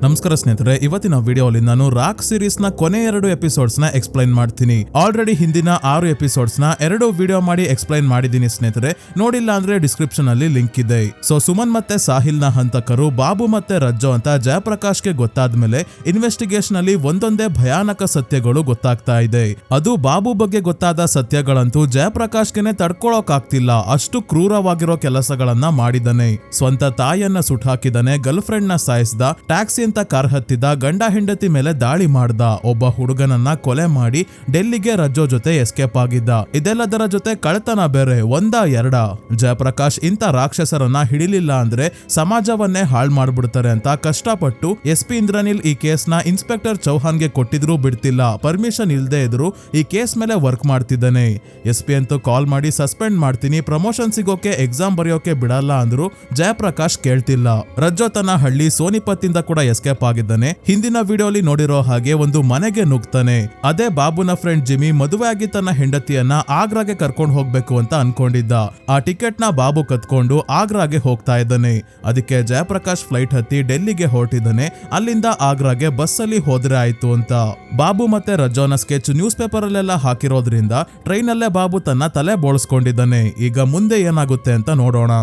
ನಮಸ್ಕಾರ ಸ್ನೇಹಿತರೆ, ಇವತ್ತಿನ ವಿಡಿಯೋಲಿ ನಾನು ರಾಕ್ ಸೀರೀಸ್ ನ ಕೊನೆ 2 ಎಪಿಸೋಡ್ಸ್ ನ ಎಕ್ಸ್ಪ್ಲೈನ್ ಮಾಡ್ತೀನಿ. ಆಲ್ರೆಡಿ ಹಿಂದಿನ 6 ಎಪಿಸೋಡ್ಸ್ ನ 2 ವಿಡಿಯೋ ಮಾಡಿ ಎಕ್ಸ್ಪ್ಲೈನ್ ಮಾಡಿದೀನಿ ಸ್ನೇಹಿತರೆ. ನೋಡಿಲ್ಲ ಅಂದ್ರೆ ಡಿಸ್ಕ್ರಿಪ್ಷನ್ ಅಲ್ಲಿ ಲಿಂಕ್ ಇದೆ. ಸೊ ಸುಮನ್ ಮತ್ತೆ ಸಾಹಿಲ್ ನ ಹಂತಕರು ಬಾಬು ಮತ್ತೆ ರಜ್ಜೋ ಅಂತ ಜಯಪ್ರಕಾಶ್ ಗೆ ಗೊತ್ತಾದ್ಮೇಲೆ ಇನ್ವೆಸ್ಟಿಗೇಷನ್ ಅಲ್ಲಿ ಒಂದೊಂದೇ ಭಯಾನಕ ಸತ್ಯಗಳು ಗೊತ್ತಾಗ್ತಾ ಇದೆ. ಅದು ಬಾಬು ಬಗ್ಗೆ ಗೊತ್ತಾದ ಸತ್ಯಗಳಂತೂ ಜಯಪ್ರಕಾಶ್ ಗೆನೆ ತಡ್ಕೊಳಕ್ ಆಗ್ತಿಲ್ಲ. ಅಷ್ಟು ಕ್ರೂರವಾಗಿರೋ ಕೆಲಸಗಳನ್ನ ಮಾಡಿದಾನೆ. ಸ್ವಂತ ತಾಯಿಯನ್ನ ಸುಟ್ಟಾಕಿದಾನೆ, ಗರ್ಲ್ ಫ್ರೆಂಡ್ ನ ಸಾಯಿಸಿದ, ಟ್ಯಾಕ್ಸಿ ಅಂತ ಕಾರ್ ಹತ್ತಿದ, ಗಂಡ ಹೆಂಡತಿ ಮೇಲೆ ದಾಳಿ ಮಾಡ್ದ, ಒಬ್ಬ ಹುಡುಗನನ್ನ ಕೊಲೆ ಮಾಡಿ ಡೆಲ್ಲಿಗೆ ರಜ್ಜೋ ಜೊತೆ ಎಸ್ಕೇಪ್ ಆಗಿದ್ದ. ಇದೆಲ್ಲದರ ಜೊತೆ ಕಳ್ತನ ಬೇರೆ, ಒಂದ ಎರಡ. ಜಯಪ್ರಕಾಶ್ ಇಂಥ ರಾಕ್ಷಸರನ್ನ ಹಿಡಿಲಿಲ್ಲ ಅಂದ್ರೆ ಸಮಾಜವನ್ನೇ ಹಾಳ್ ಮಾಡ್ಬಿಡ್ತಾರೆ ಅಂತ ಕಷ್ಟಪಟ್ಟು SP ಇಂದ್ರನಿಲ್ ಈ ಕೇಸ್ ನ ಇನ್ಸ್ಪೆಕ್ಟರ್ ಚೌಹಾನ್ಗೆ ಕೊಟ್ಟಿದ್ರು ಬಿಡ್ತಿಲ್ಲ. ಪರ್ಮಿಷನ್ ಇಲ್ದೇ ಇದ್ರು ಈ ಕೇಸ್ ಮೇಲೆ ವರ್ಕ್ ಮಾಡ್ತಿದ್ದಾನೆ. SP ಅಂತೂ ಕಾಲ್ ಮಾಡಿ ಸಸ್ಪೆಂಡ್ ಮಾಡ್ತೀನಿ, ಪ್ರಮೋಷನ್ ಸಿಗೋಕೆ ಎಕ್ಸಾಮ್ ಬರೆಯೋಕೆ ಬಿಡಲ್ಲ ಅಂದ್ರು ಜಯಪ್ರಕಾಶ್ ಕೇಳ್ತಿಲ್ಲ. ರಜ್ಜೋ ತನ್ನ ಹಳ್ಳಿ ಸೋನಿಪತ್ ಇಂದ ಕೂಡ ಎಸ್ಕೇಪ್ ಆಗಿದ್ದಾನೆ. ಹಿಂದಿನ ವಿಡಿಯೋಲಿ ನೋಡಿರೋ ಹಾಗೆ ಒಂದು ಮನೆಗೆ ನುಗ್ತಾನೆ. ಅದೇ ಬಾಬುನ ಫ್ರೆಂಡ್ ಜಿಮ್ಮಿ ಮದುವೆ ಆಗಿ ತನ್ನ ಹೆಂಡತಿಯನ್ನ ಆಗ್ರಾಗೆ ಕರ್ಕೊಂಡು ಹೋಗ್ಬೇಕು ಅಂತ ಅನ್ಕೊಂಡಿದ್ದ. ಆ ಟಿಕೆಟ್ ನ ಬಾಬು ಕತ್ಕೊಂಡು ಆಗ್ರಾಗೆ ಹೋಗ್ತಾ ಇದ್ದಾನೆ. ಅದಕ್ಕೆ ಜಯಪ್ರಕಾಶ್ ಫ್ಲೈಟ್ ಹತ್ತಿ ಡೆಲ್ಲಿಗೆ ಹೊರಟಿದ್ದಾನೆ. ಅಲ್ಲಿಂದ ಆಗ್ರಾಗೆ ಬಸ್ ಅಲ್ಲಿ ಹೋದ್ರೆ ಆಯ್ತು ಅಂತ. ಬಾಬು ಮತ್ತೆ ರಜ್ಜೋನ ಸ್ಕೆಚ್ ನ್ಯೂಸ್ ಪೇಪರ್ ಅಲ್ಲೆಲ್ಲ ಹಾಕಿರೋದ್ರಿಂದ ಟ್ರೈನ್ ಅಲ್ಲೇ ಬಾಬು ತನ್ನ ತಲೆ ಬೋಳ್ಸ್ಕೊಂಡಿದ್ದಾನೆ. ಈಗ ಮುಂದೆ ಏನಾಗುತ್ತೆ ಅಂತ ನೋಡೋಣ.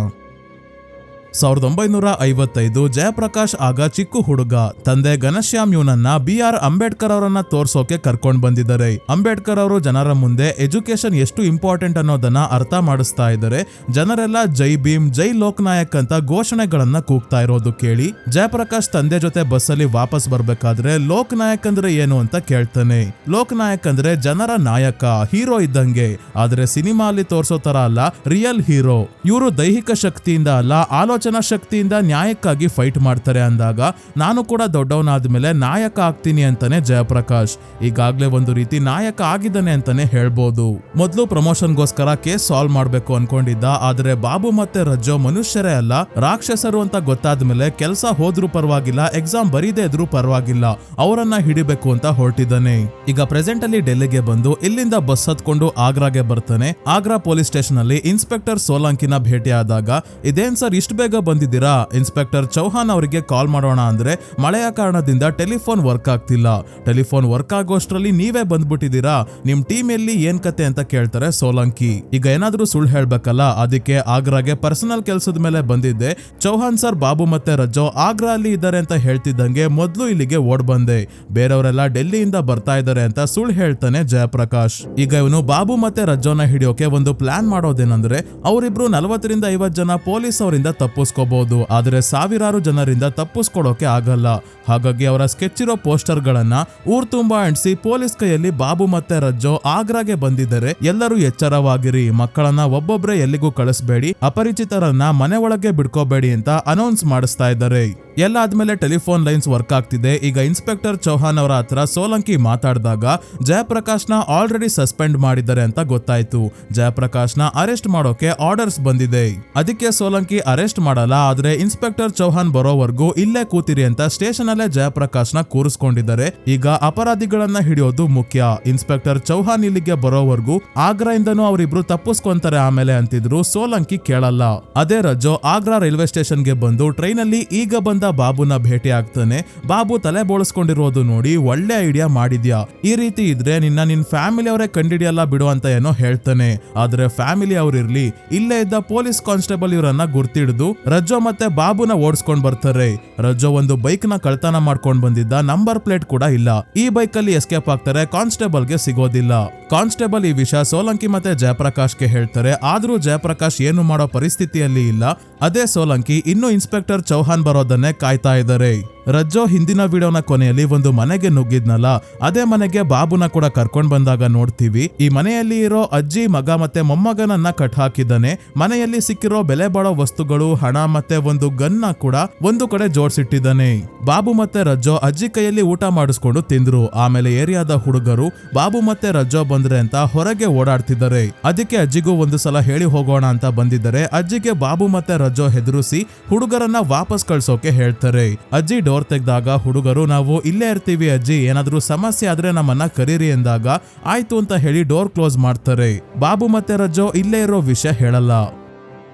1955 ಜಯಪ್ರಕಾಶ್ ಆಗ ಚಿಕ್ಕ ಹುಡುಗ. ತಂದೆ ಘನಶ್ಯಾಮ್ ಇವನನ್ನ BR ಅಂಬೇಡ್ಕರ್ ಅವರನ್ನ ತೋರ್ಸೋಕೆ ಕರ್ಕೊಂಡ್ ಬಂದಿದ್ದಾರೆ. ಅಂಬೇಡ್ಕರ್ ಅವರು ಜನರ ಮುಂದೆ ಎಜುಕೇಶನ್ ಎಷ್ಟು ಇಂಪಾರ್ಟೆಂಟ್ ಅನ್ನೋದನ್ನ ಅರ್ಥ ಮಾಡಿಸ್ತಾ ಇದ್ದಾರೆ. ಜನರೆಲ್ಲ ಜೈ ಭೀಮ್, ಜೈ ಲೋಕನಾಯಕ್ ಅಂತ ಘೋಷಣೆಗಳನ್ನ ಕೂಗ್ತಾ ಇರೋದು ಕೇಳಿ ಜಯಪ್ರಕಾಶ್ ತಂದೆ ಜೊತೆ ಬಸ್ಸಲ್ಲಿ ವಾಪಸ್ ಬರ್ಬೇಕಾದ್ರೆ ಲೋಕನಾಯಕ್ ಅಂದ್ರೆ ಏನು ಅಂತ ಕೇಳ್ತಾನೆ. ಲೋಕನಾಯಕ್ ಅಂದ್ರೆ ಜನರ ನಾಯಕ, ಹೀರೋ ಇದ್ದಂಗೆ. ಆದ್ರೆ ಸಿನಿಮಾ ಅಲ್ಲಿ ತೋರ್ಸೋ ತರ ಅಲ್ಲ, ರಿಯಲ್ ಹೀರೋ. ಇವರು ದೈಹಿಕ ಶಕ್ತಿಯಿಂದ ಅಲ್ಲ, ಆಲೋಚನಾ ಶಕ್ತಿಯಿಂದ ನ್ಯಾಯಕ್ಕಾಗಿ ಫೈಟ್ ಮಾಡ್ತಾರೆ ಅಂದಾಗ ನಾನು ಕೂಡ ದೊಡ್ಡವನಾದ್ಮೇಲೆ ನಾಯಕ ಆಗ್ತೀನಿ ಅಂತಾನೆ ಜಯಪ್ರಕಾಶ್. ಈಗಾಗ್ಲೇ ಒಂದು ರೀತಿ ನಾಯಕ ಆಗಿದ್ದಾನೆ ಅಂತಾನೆ ಹೇಳ್ಬೋದು. ಮೊದಲು ಪ್ರಮೋಷನ್ಗೋಸ್ಕರ ಕೇಸ್ ಸಾಲ್ವ್ ಮಾಡ್ಬೇಕು ಅನ್ಕೊಂಡಿದ್ದ. ಆದ್ರೆ ಬಾಬು ಮತ್ತೆ ರಜ್ಜೋ ಮನುಷ್ಯರೇ ಅಲ್ಲ, ರಾಕ್ಷಸರು ಅಂತ ಗೊತ್ತಾದ್ಮೇಲೆ ಕೆಲಸ ಹೋದ್ರೂ ಪರವಾಗಿಲ್ಲ, ಎಕ್ಸಾಮ್ ಬರೀದೇ ಇದ್ರೂ ಪರವಾಗಿಲ್ಲ, ಅವರನ್ನ ಹಿಡಿಬೇಕು ಅಂತ ಹೊರಟಿದ್ದಾನೆ. ಈಗ ಪ್ರೆಸೆಂಟ್ ಅಲ್ಲಿ ಡೆಲ್ಲಿಗೆ ಬಂದು ಇಲ್ಲಿಂದ ಬಸ್ ಹತ್ಕೊಂಡು ಆಗ್ರಾಗೆ ಬರ್ತಾನೆ. ಆಗ್ರಾ ಪೊಲೀಸ್ ಸ್ಟೇಷನ್ ಅಲ್ಲಿ ಇನ್ಸ್ಪೆಕ್ಟರ್ ಸೋಲಂಕಿನ ಭೇಟಿ ಆದಾಗ, ಇದೇನ್ ಸರ್ ಇಷ್ಟು ಬೇಗ ಬಂದಿದ್ದೀರಾ? ಇನ್ಸ್ಪೆಕ್ಟರ್ ಚೌಹಾನ್ ಅವರಿಗೆ ಕಾಲ್ ಮಾಡೋಣ ಅಂದ್ರೆ ಮಳೆಯ ಕಾರಣದಿಂದ ಟೆಲಿಫೋನ್ ವರ್ಕ್ ಆಗ್ತಿಲ್ಲ. ಟೆಲಿಫೋನ್ ವರ್ಕ್ ಆಗೋಷ್ಟ್ರಲ್ಲಿ ನೀವೇ ಬಂದ್ಬಿಟ್ಟಿದ್ದೀರಾ, ನಿಮ್ ಟೀಮ್ ಎಲ್ಲಿ, ಏನ್ ಕತೆ ಅಂತ ಕೇಳ್ತಾರೆ ಸೋಲಂಕಿ. ಈಗ ಏನಾದ್ರೂ ಸುಳ್ಳು ಹೇಳ್ಬೇಕಲ್ಲ, ಅದಕ್ಕೆ ಆಗ್ರಾಗೆ ಪರ್ಸನಲ್ ಕೆಲ್ಸದ ಮೇಲೆ ಬಂದಿದ್ದೆ. ಚೌಹಾನ್ ಸರ್ ಬಾಬು ಮತ್ತೆ ರಜ್ಜೋ ಆಗ್ರಾ ಅಲ್ಲಿ ಇದ್ದಾರೆ ಅಂತ ಹೇಳ್ತಿದ್ದಂಗೆ ಮೊದ್ಲು ಇಲ್ಲಿಗೆ ಓಡ್ ಬಂದೆ. ಬೇರೆಯವರೆಲ್ಲ ಡೆಲ್ಲಿಯಿಂದ ಬರ್ತಾ ಇದ್ದಾರೆ ಅಂತ ಸುಳ್ಳು ಹೇಳ್ತಾನೆ ಜಯಪ್ರಕಾಶ್. ಈಗ ಇವನು ಬಾಬು ಮತ್ತೆ ರಜ್ಜೋನ ಹಿಡಿಯೋಕೆ ಒಂದು ಪ್ಲಾನ್ ಮಾಡೋದೇನಂದ್ರೆ, ಅವರಿಬ್ರು 40 ರಿಂದ 50 ಜನ ಪೊಲೀಸ್ ಅವರಿಂದ ತಪ್ಪಿಸ್ಕೋಬಹುದು. ಆದ್ರೆ ಸಾವಿರಾರು ಜನರಿಂದ ತಪ್ಪಿಸ್ಕೊಡೋಕೆ ಆಗಲ್ಲ. ಹಾಗಾಗಿ ಅವರ ಸ್ಕೆಚ್ ಇರೋ ಪೋಸ್ಟರ್ ಗಳನ್ನ ಊರ್ ತುಂಬಾ ಅಂಟಿಸಿ ಪೊಲೀಸ್ ಕೈಯಲ್ಲಿ ಬಾಬು ಮತ್ತೆ ರಜ್ಜೋ ಆಗ್ರಾಗೆ ಬಂದಿದ್ದಾರೆ, ಎಲ್ಲರೂ ಎಚ್ಚರವಾಗಿರಿ, ಮಕ್ಕಳನ್ನ ಒಬ್ಬೊಬ್ರೆ ಎಲ್ಲಿಗೂ ಕಳಿಸ್ಬೇಡಿ, ಅಪರಿಚಿತರನ್ನ ಮನೆ ಒಳಗೆ ಬಿಡ್ಕೋಬೇಡಿ ಅಂತ ಅನೌನ್ಸ್ ಮಾಡಿಸ್ತಾ ಇದ್ದಾರೆ. ಎಲ್ಲ ಆದ್ಮೇಲೆ ಟೆಲಿಫೋನ್ ಲೈನ್ಸ್ ವರ್ಕ್ ಆಗ್ತಿದೆ. ಈಗ ಇನ್ಸ್ಪೆಕ್ಟರ್ ಚೌಹಾನ್ ಅವರ ಹತ್ರ ಸೋಲಂಕಿ ಮಾತಾಡಿದಾಗ ಜಯಪ್ರಕಾಶ್ ನ ಆಲ್ರೆಡಿ ಸಸ್ಪೆಂಡ್ ಮಾಡಿದ್ದಾರೆ ಅಂತ ಗೊತ್ತಾಯ್ತು. ಜಯಪ್ರಕಾಶ್ ನ ಅರೆಸ್ಟ್ ಮಾಡೋಕೆ ಆರ್ಡರ್ಸ್ ಬಂದಿದೆ. ಅದಕ್ಕೆ ಸೋಲಂಕಿ ಅರೆಸ್ಟ್ ಮಾಡಲ್ಲ, ಆದ್ರೆ ಇನ್ಸ್ಪೆಕ್ಟರ್ ಚೌಹಾನ್ ಬರೋವರೆಗೂ ಇಲ್ಲೇ ಕೂತಿರಿ ಅಂತ ಸ್ಟೇಷನ್ ಅಲ್ಲೇ ಜಯಪ್ರಕಾಶ್ ನ ಕೂರಿಸ್ಕೊಂಡಿದ್ದಾರೆ. ಈಗ ಅಪರಾಧಿಗಳನ್ನ ಹಿಡಿಯೋದು ಮುಖ್ಯ. ಇನ್ಸ್ಪೆಕ್ಟರ್ ಚೌಹಾನ್ ಇಲ್ಲಿಗೆ ಬರೋವರೆಗೂ ಆಗ್ರಾ ಇಂದನೂ ಅವರಿಬ್ರು ತಪ್ಪಿಸ್ಕೊಂತಾರೆ ಆಮೇಲೆ ಅಂತಿದ್ರು. ಸೋಲಂಕಿ ಕೇಳಲ್ಲ. ಅದೇ ರಜ್ಜೋ ಆಗ್ರಾ ರೈಲ್ವೆ ಸ್ಟೇಷನ್ ಗೆ ಬಂದು ಟ್ರೈನ್ ಅಲ್ಲಿ ಈಗ ಬಂದ ಬಾಬುನ ಭೇಟಿ ಆಗ್ತಾನೆ. ಬಾಬು ತಲೆ ಬೋಳಿಸ್ಕೊಂಡಿರೋದು ನೋಡಿ ಒಳ್ಳೆ ಐಡಿಯಾ ಮಾಡಿದ್ಯಾ, ಈ ರೀತಿ ಇದ್ರೆ ನಿನ್ ಫ್ಯಾಮಿಲಿ ಅವರೇ ಕಂಡಿಡಿಯಲ್ಲ ಬಿಡು ಅಂತ ಏನೋ ಹೇಳ್ತಾನೆ. ಆದ್ರೆ ಫ್ಯಾಮಿಲಿ ಅವ್ರಿರ್ಲಿ, ಇಲ್ಲೇ ಇದ್ದ ಪೊಲೀಸ್ ಕಾನ್ಸ್ಟೇಬಲ್ ಇವರನ್ನ ಗುರ್ತಿಡಿದು ರಜ್ಜೋ ಮತ್ತೆ ಬಾಬುನ ಓಡಿಸ್ಕೊಂಡ್ ಬರ್ತಾರೆ. ರಜ್ಜೋ ಒಂದು ಬೈಕ್ ನ ಕಳ್ತನ ಮಾಡ್ಕೊಂಡ್ ಬಂದಿದ್ದ, ನಂಬರ್ ಪ್ಲೇಟ್ ಕೂಡ ಇಲ್ಲ. ಈ ಬೈಕ್ ಅಲ್ಲಿ ಎಸ್ಕೇಪ್ ಆಗ್ತಾರೆ, ಕಾನ್ಸ್ಟೇಬಲ್ ಗೆ ಸಿಗೋದಿಲ್ಲ. ಕಾನ್ಸ್ಟೇಬಲ್ ಈ ವಿಷಯ ಸೋಲಂಕಿ ಮತ್ತೆ ಜಯಪ್ರಕಾಶ್ ಗೆ ಹೇಳ್ತಾರೆ. ಆದ್ರೂ ಜಯಪ್ರಕಾಶ್ ಏನು ಮಾಡೋ ಪರಿಸ್ಥಿತಿಯಲ್ಲಿ ಇಲ್ಲ. ಅದೇ ಸೋಲಂಕಿ ಇನ್ನು ಇನ್ಸ್ಪೆಕ್ಟರ್ ಚೌಹಾನ್ ಬರೋದನ್ನೇ ಕಾಯ್ತಾ ಇದ್ದಾರೆ. ರಜ್ಜೋ ಹಿಂದಿನ ವಿಡಿಯೋನ ಕೊನೆಯಲ್ಲಿ ಒಂದು ಮನೆಗೆ ನುಗ್ಗಿದ್ನಲ್ಲ, ಅದೇ ಮನೆಗೆ ಬಾಬುನ ಕೂಡ ಕರ್ಕೊಂಡ್ ಬಂದಾಗ ನೋಡ್ತೀವಿ. ಈ ಮನೆಯಲ್ಲಿ ಇರೋ ಅಜ್ಜಿ, ಮಗ ಮತ್ತೆ ಮೊಮ್ಮಗನನ್ನ ಕಟ್ ಹಾಕಿದ್ದಾನೆ. ಮನೆಯಲ್ಲಿ ಸಿಕ್ಕಿರೋ ಬೆಲೆ ಬಾಳೋ ವಸ್ತುಗಳು, ಹಣ ಮತ್ತೆ ಒಂದು ಗನ್ನ ಕೂಡ ಒಂದು ಕಡೆ ಜೋಡಿಸಿಟ್ಟಿದ್ದಾನೆ. ಬಾಬು ಮತ್ತೆ ರಜ್ಜೋ ಅಜ್ಜಿ ಕೈಯಲ್ಲಿ ಊಟ ಮಾಡಿಸ್ಕೊಂಡು ತಿಂದ್ರು. ಆಮೇಲೆ ಏರಿಯಾದ ಹುಡುಗರು ಬಾಬು ಮತ್ತೆ ರಜ್ಜೋ ಬಂದ್ರೆ ಅಂತ ಹೊರಗೆ ಓಡಾಡ್ತಿದ್ದಾರೆ. ಅದಕ್ಕೆ ಅಜ್ಜಿಗೂ ಒಂದು ಸಲ ಹೇಳಿ ಹೋಗೋಣ ಅಂತ ಬಂದಿದ್ದಾರೆ. ಅಜ್ಜಿಗೆ ಬಾಬು ಮತ್ತೆ ರಜ್ಜೋ ಹೆದರಿಸಿ ಹುಡುಗರನ್ನ ವಾಪಸ್ ಕಳ್ಸೋಕೆ ಹೇಳ್ತಾರೆ. ಅಜ್ಜಿ ಡೋರ್ ತೆಗೆದಾಗ ಹುಡುಗರು ನಾವು ಇಲ್ಲೇ ಇರ್ತೀವಿ ಅಜ್ಜಿ, ಏನಾದ್ರೂ ಸಮಸ್ಯೆ ಆದ್ರೆ ನಮ್ಮನ್ನ ಕರೀರಿ ಎಂದಾಗ ಆಯ್ತು ಅಂತ ಹೇಳಿ ಡೋರ್ ಕ್ಲೋಸ್ ಮಾಡ್ತಾರೆ. ಬಾಬು ಮತ್ತೆ ರಜ್ಜೋ ಇಲ್ಲೇ ಇರೋ ವಿಷಯ ಹೇಳಲ್ಲ.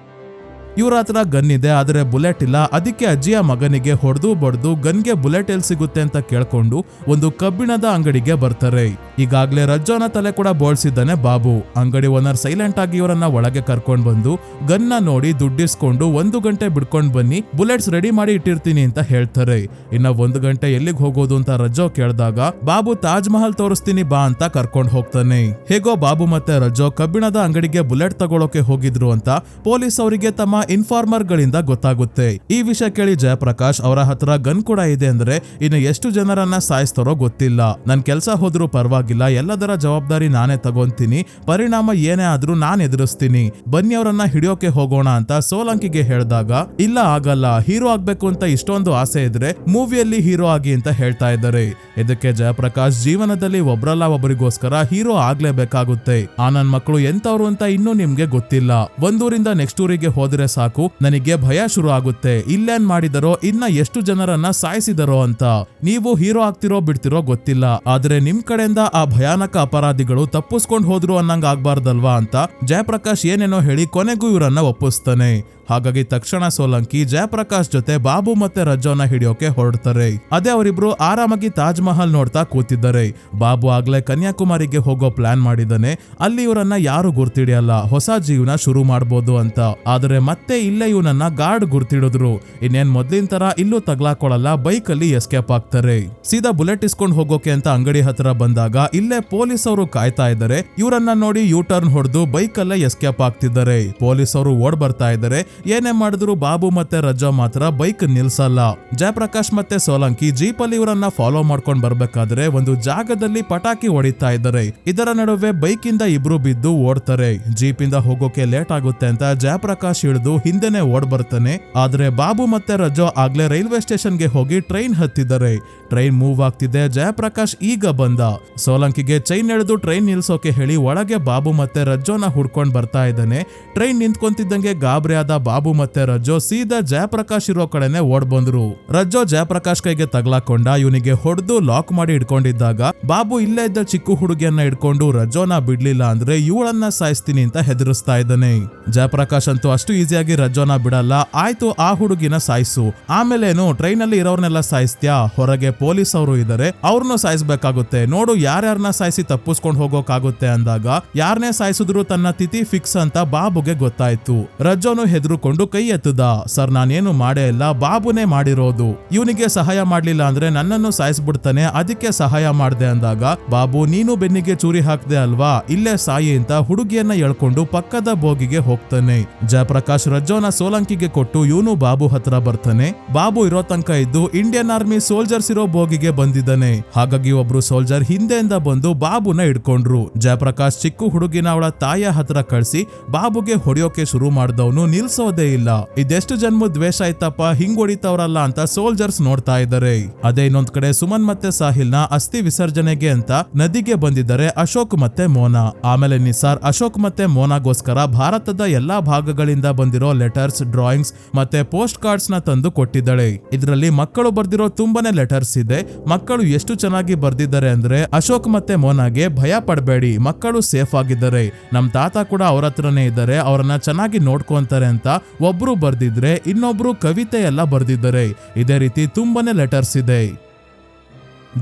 ಇವ್ರ ಹತ್ರ ಗನ್ ಇದೆ ಆದ್ರೆ ಬುಲೆಟ್ ಇಲ್ಲ, ಅದಕ್ಕೆ ಅಜ್ಜಿಯ ಮಗನಿಗೆ ಹೊಡೆದು ಬಡ್ದು ಗನ್ಗೆ ಬುಲೆಟ್ ಎಲ್ಲಿ ಸಿಗುತ್ತೆ ಅಂತ ಕೇಳ್ಕೊಂಡು ಒಂದು ಕಬ್ಬಿಣದ ಅಂಗಡಿಗೆ ಬರ್ತಾರೆ. ಈಗಾಗ್ಲೇ ರಜ್ಜೋನ ತಲೆ ಕೂಡ ಬೋಳ್ಸಿದ್ದಾನೆ ಬಾಬು. ಅಂಗಡಿ ಓನರ್ ಸೈಲೆಂಟ್ ಆಗಿ ಇವರನ್ನ ಒಳಗೆ ಕರ್ಕೊಂಡ್ ಬಂದು ಗನ್ನ ನೋಡಿ ದುಡ್ಡಿಸ್ಕೊಂಡು 1 ಗಂಟೆ ಬಿಡ್ಕೊಂಡ್ ಬನ್ನಿ, ಬುಲೆಟ್ಸ್ ರೆಡಿ ಮಾಡಿ ಇಟ್ಟಿರ್ತೀನಿ ಅಂತ ಹೇಳ್ತಾರೆ. ಇನ್ನ 1 ಗಂಟೆ ಎಲ್ಲಿಗೆ ಹೋಗೋದು ಅಂತ ರಜ್ಜೋ ಕೇಳಿದಾಗ ಬಾಬು ತಾಜ್ ಮಹಲ್ ತೋರಿಸ್ತೀನಿ ಬಾ ಅಂತ ಕರ್ಕೊಂಡ್ ಹೋಗ್ತಾನೆ. ಹೇಗೋ ಬಾಬು ಮತ್ತೆ ರಜ್ಜೋ ಕಬ್ಬಿಣದ ಅಂಗಡಿಗೆ ಬುಲೆಟ್ ತಗೊಳಕ್ಕೆ ಹೋಗಿದ್ರು ಅಂತ ಪೊಲೀಸ್ ಅವರಿಗೆ ತಮ್ಮ ಇನ್ಫಾರ್ಮರ್ ಗಳಿಂದ ಗೊತ್ತಾಗುತ್ತೆ. ಈ ವಿಷಯ ಕೇಳಿ ಜಯಪ್ರಕಾಶ್ ಅವರ ಹತ್ರ ಗನ್ ಕೂಡ ಇದೆ ಅಂದ್ರೆ ಇನ್ನು ಎಷ್ಟು ಜನರನ್ನ ಸಾಯಿಸ್ತಾರೋ ಗೊತ್ತಿಲ್ಲ, ನನ್ ಕೆಲ್ಸ ಹೋದ್ರೂ ಪರವಾಗಿಲ್ಲ, ಎಲ್ಲದರ ಜವಾಬ್ದಾರಿ ನಾನೇ ತಗೊಂತೀನಿ, ಪರಿಣಾಮ ಏನೇ ಆದ್ರೂ ನಾನ್ ಎದುರಿಸ್ತೀನಿ, ಬನ್ನಿ ಅವರನ್ನ ಹಿಡಿಯೋಕೆ ಹೋಗೋಣ ಅಂತ ಸೋಲಂಕಿಗೆ ಹೇಳಿದಾಗ ಇಲ್ಲ ಆಗಲ್ಲ, ಹೀರೋ ಆಗ್ಬೇಕು ಅಂತ ಇಷ್ಟೊಂದು ಆಸೆ ಇದ್ರೆ ಮೂವಿಯಲ್ಲಿ ಹೀರೋ ಆಗಿ ಅಂತ ಹೇಳ್ತಾ ಇದ್ದಾರೆ. ಇದಕ್ಕೆ ಜಯಪ್ರಕಾಶ್ ಜೀವನದಲ್ಲಿ ಒಬ್ರಲ್ಲ ಒಬ್ಬರಿಗೋಸ್ಕರ ಹೀರೋ ಆಗ್ಲೇಬೇಕಾಗುತ್ತೆ, ಆ ನನ್ ಮಕ್ಕಳು ಎಂತವ್ರು ಅಂತ ಇನ್ನೂ ನಿಮ್ಗೆ ಗೊತ್ತಿಲ್ಲ, ಒಂದೂರಿಂದ ನೆಕ್ಸ್ಟ್ ಊರಿಗೆ ಹೋದ್ರೆ ಸಾಕು ನನಗೆ ಭಯ ಶುರು ಆಗುತ್ತೆ, ಇಲ್ಲೇನ್ ಮಾಡಿದರೋ ಇನ್ನ ಎಷ್ಟು ಜನರನ್ನ ಸಾಯಿಸಿದರೋ ಅಂತ, ನೀವು ಹೀರೋ ಆಗ್ತಿರೋ ಬಿಡ್ತಿರೋ ಗೊತ್ತಿಲ್ಲ, ಆದ್ರೆ ನಿಮ್ ಕಡೆಯಿಂದ ಆ ಭಯಾನಕ ಅಪರಾಧಿಗಳು ತಪ್ಪಿಸ್ಕೊಂಡ್ ಹೋದ್ರು ಅನ್ನಂಗ್ ಆಗ್ಬಾರ್ದಲ್ವಾ ಅಂತ ಜಯಪ್ರಕಾಶ್ ಏನೇನೋ ಹೇಳಿ ಕೊನೆಗೂ ಇವರನ್ನ ಒಪ್ಪಿಸ್ತಾನೆ. ಹಾಗಾಗಿ ತಕ್ಷಣ ಸೋಲಂಕಿ ಜಯಪ್ರಕಾಶ್ ಜೊತೆ ಬಾಬು ಮತ್ತೆ ರಜ್ಜೋನ ಹಿಡಿಯೋಕೆ ಹೊರಡ್ತಾರೆ. ಅದೇ ಅವರಿಬ್ರು ಆರಾಮಾಗಿ ತಾಜ್ ಮಹಲ್ ನೋಡ್ತಾ ಕೂತಿದ್ದಾರೆ. ಬಾಬು ಆಗ್ಲೇ ಕನ್ಯಾಕುಮಾರಿಗೆ ಹೋಗೋ ಪ್ಲಾನ್ ಮಾಡಿದಾನೆ, ಅಲ್ಲಿ ಇವರನ್ನ ಯಾರು ಗುರ್ತಿಡಿಯಲ್ಲ, ಹೊಸ ಜೀವನ ಶುರು ಮಾಡ್ಬೋದು ಅಂತ. ಆದ್ರೆ ಮತ್ತೆ ಇಲ್ಲೇ ಇವನನ್ನ ಗಾರ್ಡ್ ಗುರ್ತಿಡಿದ್ರು. ಇನ್ನೇನ್ ಮೊದ್ಲಿನ ತರ ಇಲ್ಲೂ ತಗ್ಲಾಕೊಳ್ಳಲ್ಲ, ಬೈಕ್ ಅಲ್ಲಿ ಎಸ್ಕೇಪ್ ಆಗ್ತಾರೆ. ಸೀದಾ ಬುಲೆಟ್ ಇಸ್ಕೊಂಡ್ ಹೋಗೋಕೆ ಅಂತ ಅಂಗಡಿ ಹತ್ರ ಬಂದಾಗ ಇಲ್ಲೇ ಪೊಲೀಸ್ ಅವರು ಕಾಯ್ತಾ ಇದ್ದಾರೆ. ಇವರನ್ನ ನೋಡಿ ಯೂ ಟರ್ನ್ ಹೊಡೆದು ಬೈಕ್ ಅಲ್ಲೇ ಎಸ್ಕೇಪ್ ಆಗ್ತಿದ್ದಾರೆ. ಪೊಲೀಸ್ ಅವರು ಓಡ್ ಬರ್ತಾ ಇದ್ದಾರೆ. ಏನೇ ಮಾಡಿದ್ರು ಬಾಬು ಮತ್ತೆ ರಜ್ಜೋ ಮಾತ್ರ ಬೈಕ್ ನಿಲ್ಸಲ್ಲ. ಜಯಪ್ರಕಾಶ್ ಮತ್ತೆ ಸೋಲಂಕಿ ಜೀಪ್ ಅಲ್ಲಿ ಇವರನ್ನ ಫಾಲೋ ಮಾಡ್ಕೊಂಡ್ ಬರ್ಬೇಕಾದ್ರೆ ಒಂದು ಜಾಗದಲ್ಲಿ ಪಟಾಕಿ ಹೊಡಿತಾ ಇದ್ದಾರೆ. ಇದರ ನಡುವೆ ಬೈಕ್ ಇಂದ ಇಬ್ರು ಬಿದ್ದು ಓಡ್ತಾರೆ. ಜೀಪ್ ಇಂದ ಹೋಗೋಕೆ ಲೇಟ್ ಆಗುತ್ತೆ ಅಂತ ಜಯಪ್ರಕಾಶ್ ಇಳಿದು ಹಿಂದೆನೆ ಓಡ್ ಬರ್ತಾನೆ. ಆದ್ರೆ ಬಾಬು ಮತ್ತೆ ರಜ್ಜೋ ಆಗ್ಲೇ ರೈಲ್ವೆ ಸ್ಟೇಷನ್ಗೆ ಹೋಗಿ ಟ್ರೈನ್ ಹತ್ತಿದ್ದಾರೆ. ಟ್ರೈನ್ ಮೂವ್ ಆಗ್ತಿದೆ. ಜಯಪ್ರಕಾಶ್ ಈಗ ಬಂದ. ಸೋಲಂಕಿಗೆ ಚೈನ್ ಎಳೆದು ಟ್ರೈನ್ ನಿಲ್ಸೋಕೆ ಹೇಳಿ ಒಳಗೆ ಬಾಬು ಮತ್ತೆ ರಜ್ಜೋನ ಹುಡ್ಕೊಂಡ್ ಬರ್ತಾ ಇದ್ದಾನೆ. ಟ್ರೈನ್ ನಿಂತ್ಕೊಂತಿದ್ದಂಗೆ ಗಾಬರಿ ಆದ ಬಾಬು ಮತ್ತೆ ರಜ್ಜೋ ಸೀದಾ ಜಯಪ್ರಕಾಶ್ ಇರೋ ಕಡೆನೆ ಓಡ್ ಬಂದ್ರು. ರಜ್ಜೋ ಜಯಪ್ರಕಾಶ್ ಕೈಗೆ ತಗ್ಲಾಕೊಂಡ ಇವನಿಗೆ ಹೊಡೆದು ಲಾಕ್ ಮಾಡಿ ಇಟ್ಕೊಂಡಿದ್ದಾಗ ಬಾಬು ಇಲ್ಲೇ ಇದ್ದ ಚಿಕ್ಕ ಹುಡುಗಿಯನ್ನ ಇಟ್ಕೊಂಡು ರಜ್ಜೋನ ಬಿಡ್ಲಿಲ್ಲ ಅಂದ್ರೆ ಇವಳನ್ನ ಸಾಯಿಸ್ತೀನಿ ಅಂತ ಹೆದರಿಸ್ತಾ ಇದ್ದಾನೆ. ಜಯಪ್ರಕಾಶ್ ಅಂತೂ ಅಷ್ಟು ಈಸಿಯಾಗಿ ರಜ್ಜೋನ ಬಿಡಲ್ಲ. ಆಯ್ತು ಆ ಹುಡುಗಿನ ಸಾಯಿಸು, ಆಮೇಲೇನು ಟ್ರೈನ್ ಅಲ್ಲಿ ಇರೋರ್ನೆಲ್ಲ ಸಾಯಿಸ್ತ್ಯಾ, ಹೊರಗೆ ಪೊಲೀಸ್ ಅವರು ಇದಾರೆ ಅವ್ರನ್ನು ಸಾಯಿಸ್ಬೇಕಾಗುತ್ತೆ, ನೋಡು ಯಾರ್ಯಾರನ್ನ ಸಾಯಿಸಿ ತಪ್ಪಿಸ್ಕೊಂಡು ಹೋಗೋಕಾಗುತ್ತೆ ಅಂದಾಗ ಯಾರನ್ನೇ ಸಾಯಿಸಿದ್ರು ತನ್ನ ತಿಥಿ ಫಿಕ್ಸ್ ಅಂತ ಬಾಬುಗೆ ಗೊತ್ತಾಯ್ತು. ರಜ್ಜೋನು ಹೆದರುಕೊಂಡು ಕೈ ಎತ್ತದ, ಸರ್ ನಾನೇನು ಮಾಡೇ ಇಲ್ಲ, ಬಾಬುನೇ ಮಾಡಿರೋದು, ಇವನಿಗೆ ಸಹಾಯ ಮಾಡ್ಲಿಲ್ಲ ಅಂದ್ರೆ ನನ್ನನ್ನು ಸಾಯಿಸ್ಬಿಡ್ತಾನೆ, ಅದಕ್ಕೆ ಸಹಾಯ ಮಾಡ್ದೆ ಅಂದಾಗ ಬಾಬು ನೀನು ಬೆನ್ನಿಗೆ ಚೂರಿ ಹಾಕ್ದೆ ಅಲ್ವಾ, ಇಲ್ಲೇ ಸಾಯಿ ಅಂತ ಹುಡುಗಿಯನ್ನ ಎಳ್ಕೊಂಡು ಪಕ್ಕದ ಬೋಗಿಗೆ ಹೋಗ್ತಾನೆ. ಜಯಪ್ರಕಾಶ್ ರಜ್ಜೋನ ಸೋಲಂಕಿಗೆ ಕೊಟ್ಟು ಇವನು ಬಾಬು ಹತ್ರ ಬರ್ತಾನೆ. ಬಾಬು ಇರೋ ತನಕ ಇದ್ದು ಇಂಡಿಯನ್ ಆರ್ಮಿ ಸೋಲ್ಜರ್ಸ್ ಇರೋ ಬೋಗಿಗೆ ಬಂದಿದ್ದಾನೆ. ಹಾಗಾಗಿ ಒಬ್ರು ಸೋಲ್ಜರ್ ಹಿಂದೆಯಿಂದ ಬಂದು ಬಾಬುನ ಹಿಡ್ಕೊಂಡ್ರು. ಜಯಪ್ರಕಾಶ್ ಚಿಕ್ಕ ಹುಡುಗಿನ ಅವಳ ತಾಯಿಯ ಹತ್ರ ಕಳ್ಸಿ ಬಾಬುಗೆ ಹೊಡೆಯೋಕೆ ಶುರು ಮಾಡ್ದವನು ನಿಲ್ಸೋದೇ ಇಲ್ಲ. ಇದೆಷ್ಟು ಜನ್ಮ ದ್ವೇಷ ಆಯ್ತಪ್ಪ, ಹಿಂಗ್ ಹೊಡಿತವ್ರಲ್ಲ ಅಂತ ಸೋಲ್ಜರ್ಸ್ ನೋಡ್ತಾ ಇದ್ದಾರೆ. ಅದೇ ಇನ್ನೊಂದ್ ಕಡೆ ಸುಮನ್ ಮತ್ತೆ ಸಾಹಿಲ್ ನ ಅಸ್ಥಿ ವಿಸರ್ಜನೆಗೆ ಅಂತ ನದಿಗೆ ಬಂದಿದ್ದಾರೆ ಅಶೋಕ್ ಮತ್ತೆ ಮೋನಾ. ಆಮೇಲೆ ನಿಸಾರ್ ಅಶೋಕ್ ಮತ್ತೆ ಮೋನಾಗೋಸ್ಕರ ಭಾರತದ ಎಲ್ಲಾ ಭಾಗಗಳಿಂದ ಬಂದಿರೋ ಲೆಟರ್ಸ್, ಡ್ರಾಯಿಂಗ್ಸ್ ಮತ್ತೆ ಪೋಸ್ಟ್ ಕಾರ್ಡ್ಸ್ ನ ತಂದು ಕೊಟ್ಟಿದ್ದಾಳೆ. ಇದರಲ್ಲಿ ಮಕ್ಕಳು ಬರ್ದಿರೋ ತುಂಬಾನೇ ಲೆಟರ್ಸ್ ಇದೆ. ಮಕ್ಕಳು ಎಷ್ಟು ಚೆನ್ನಾಗಿ ಬರ್ದಿದ್ದಾರೆ ಅಂದ್ರೆ ಅಶೋಕ್ ಮತ್ತೆ ಮೋನಾಗೆ ಭಯ ಪಡಬೇಡಿ, ಮಕ್ಕಳು ಸೇಫ್ ಆಗಿದ್ದಾರೆ, ನಮ್ ತಾತ ಕೂಡ ಅವ್ರ ಹತ್ರನೇ ಇದ್ದಾರೆ, ಅವರನ್ನ ಚೆನ್ನಾಗಿ ನೋಡ್ಕೊಂತಾರೆ ಅಂತ ಒಬ್ರು ಬರ್ದಿದ್ರೆ ಇನ್ನೊಬ್ರು ಕವಿತೆ ಎಲ್ಲ ಬರ್ದಿದ್ದಾರೆ. ಇದೇ ರೀತಿ ತುಂಬಾನೇ ಲೆಟರ್ಸ್ ಇದೆ.